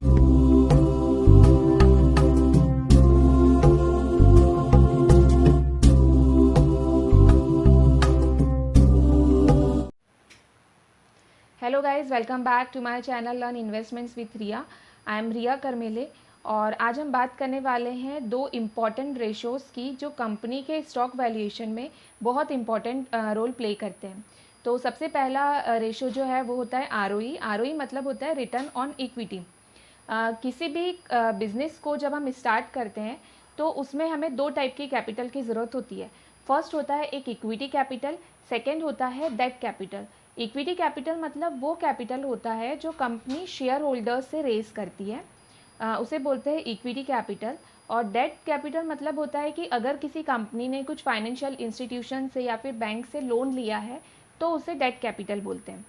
Hello guys, welcome back to my channel learn investments with Riya. I am Riya Karmele और आज हम बात करने वाले हैं दो इम्पॉर्टेंट रेशोज़ की जो कंपनी के स्टॉक वैल्यूएशन में बहुत इम्पॉर्टेंट रोल प्ले करते हैं। तो सबसे पहला रेशो जो है वो होता है आरओई। आरओई मतलब होता है रिटर्न ऑन इक्विटी। किसी भी बिज़नेस को जब हम स्टार्ट करते हैं तो उसमें हमें दो टाइप की कैपिटल की ज़रूरत होती है। फर्स्ट होता है एक इक्विटी कैपिटल, सेकेंड होता है डेट कैपिटल। इक्विटी कैपिटल मतलब वो कैपिटल होता है जो कंपनी शेयर होल्डर्स से रेज करती है, उसे बोलते हैं इक्विटी कैपिटल। और डेट कैपिटल मतलब होता है कि अगर किसी कंपनी ने कुछ फाइनेंशियल इंस्टीट्यूशन से या फिर बैंक से लोन लिया है तो उसे डेट कैपिटल बोलते हैं।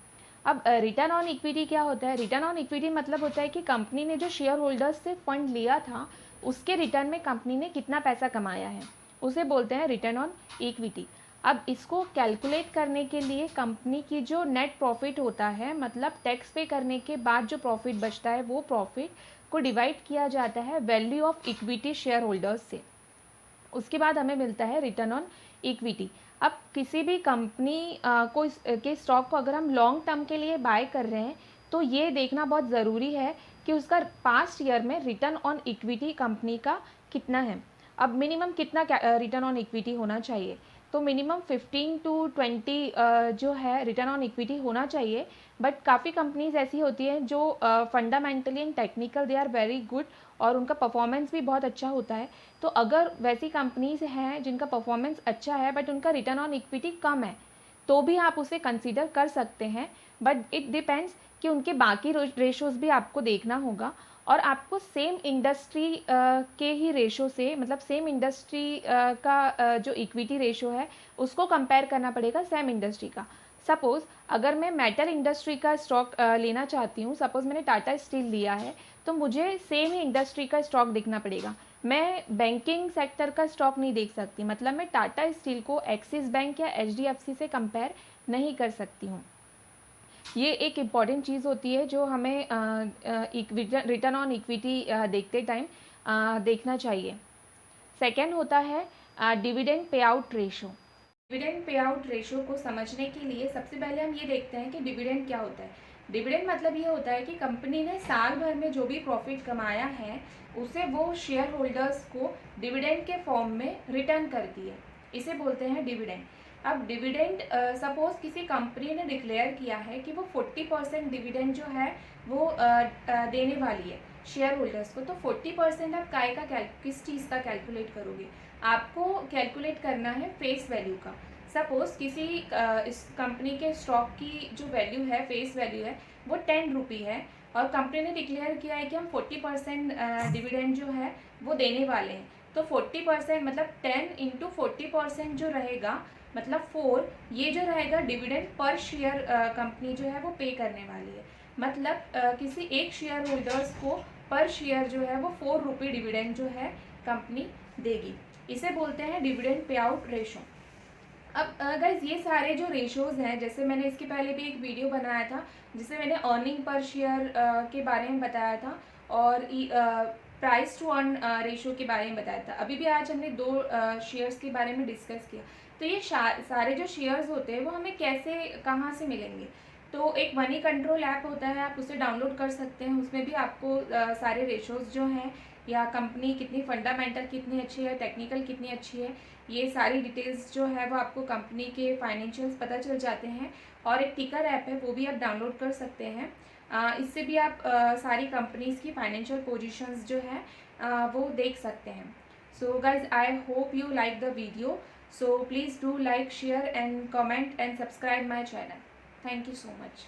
अब रिटर्न ऑन इक्विटी क्या होता है? रिटर्न ऑन इक्विटी मतलब होता है कि कंपनी ने जो शेयर होल्डर्स से फंड लिया था उसके रिटर्न में कंपनी ने कितना पैसा कमाया है, उसे बोलते हैं रिटर्न ऑन इक्विटी। अब इसको कैलकुलेट करने के लिए कंपनी की जो नेट प्रॉफिट होता है, मतलब टैक्स पे करने के बाद जो प्रॉफिट बचता है, वो प्रॉफिट को डिवाइड किया जाता है value of equity share holders से। उसके बाद हमें मिलता है रिटर्न ऑन इक्विटी। अब किसी भी कंपनी के स्टॉक को अगर हम लॉन्ग टर्म के लिए बाय कर रहे हैं तो ये देखना बहुत ज़रूरी है कि उसका पास्ट ईयर में रिटर्न ऑन इक्विटी कंपनी का कितना है। अब मिनिमम कितना रिटर्न ऑन इक्विटी होना चाहिए? तो मिनिमम 15 to 20 जो है रिटर्न ऑन इक्विटी होना चाहिए। बट काफ़ी कंपनीज ऐसी होती हैं जो fundamentally and technical they are very good और उनका परफॉर्मेंस भी बहुत अच्छा होता है। तो अगर वैसी कंपनीज हैं जिनका परफॉर्मेंस अच्छा है बट उनका रिटर्न ऑन इक्विटी कम है तो भी आप उसे कंसीडर कर सकते हैं। बट इट डिपेंड्स कि उनके बाकी रेशोज़ भी आपको देखना होगा और आपको सेम इंडस्ट्री के ही रेशो से, मतलब सेम इंडस्ट्री का जो इक्विटी रेशो है उसको कंपेयर करना पड़ेगा सेम इंडस्ट्री का। सपोज़ अगर मैं मेटल इंडस्ट्री का स्टॉक लेना चाहती हूँ, सपोज़ मैंने टाटा स्टील लिया है, तो मुझे सेम ही इंडस्ट्री का स्टॉक देखना पड़ेगा। मैं बैंकिंग सेक्टर का स्टॉक नहीं देख सकती, मतलब मैं टाटा स्टील को एक्सिस बैंक या एचडीएफसी से कंपेयर नहीं कर सकती हूँ। ये एक इम्पॉर्टेंट चीज़ होती है जो हमें रिटर्न ऑन इक्विटी देखते टाइम देखना चाहिए। सेकेंड होता है dividend pay out ratio. Dividend pay out ratio को समझने के लिए सबसे पहले हम ये देखते हैं कि डिविडेंड क्या होता है। डिविडेंड मतलब ये होता है कि कंपनी ने साल भर में जो भी प्रॉफिट कमाया है उसे वो शेयर होल्डर्स को डिविडेंड के फॉर्म में रिटर्न करती है, इसे बोलते हैं डिविडेंड। अब डिविडेंड सपोज किसी कंपनी ने डिक्लेयर किया है कि वो 40% डिविडेंड जो है वो देने वाली है शेयर होल्डर्स को, तो 40% आप काय का किस चीज़ का कैलकुलेट करोगे? आपको कैलकुलेट करना है फेस वैल्यू का। सपोज किसी इस कंपनी के स्टॉक की जो वैल्यू है, फेस वैल्यू है, वो 10 रुपी है और कंपनी ने डिक्लेयर किया है कि हम 40% डिविडेंड जो है वो देने वाले हैं। तो 40% मतलब 10 इंटू 40% जो रहेगा मतलब 4, ये जो रहेगा डिविडेंड पर शेयर कंपनी जो है वो पे करने वाली है। मतलब किसी एक शेयर होल्डर्स को पर शेयर जो है वो 4 रुपये डिविडेंड जो है कंपनी देगी, इसे बोलते हैं डिविडेंड पे आउट रेशो। अब गाइज ये सारे जो रेशोज़ हैं, जैसे मैंने इसके पहले भी एक वीडियो बनाया था जिसमें मैंने अर्निंग पर शेयर के बारे में बताया था और प्राइस टू अर्न रेशो के बारे में बताया था। अभी भी आज हमने दो शेयर्स के बारे में डिस्कस किया। तो ये सारे जो शेयर्स होते हैं वो हमें कैसे, कहाँ से मिलेंगे? तो एक मनी कंट्रोल ऐप होता है, आप उसे डाउनलोड कर सकते हैं। उसमें भी आपको सारे रेशोज़ जो हैं या कंपनी कितनी फंडामेंटल कितनी अच्छी है, टेक्निकल कितनी अच्छी है, ये सारी डिटेल्स जो है वो आपको कंपनी के फाइनेंशियल्स पता चल जाते हैं। और एक टिकर ऐप है, वो भी आप डाउनलोड कर सकते हैं। इससे भी आप सारी कंपनीज़ की फाइनेंशियल पोजीशंस जो है वो देख सकते हैं। So guys, I hope you like the video. So please do like, share and comment and subscribe my channel. Thank you so much.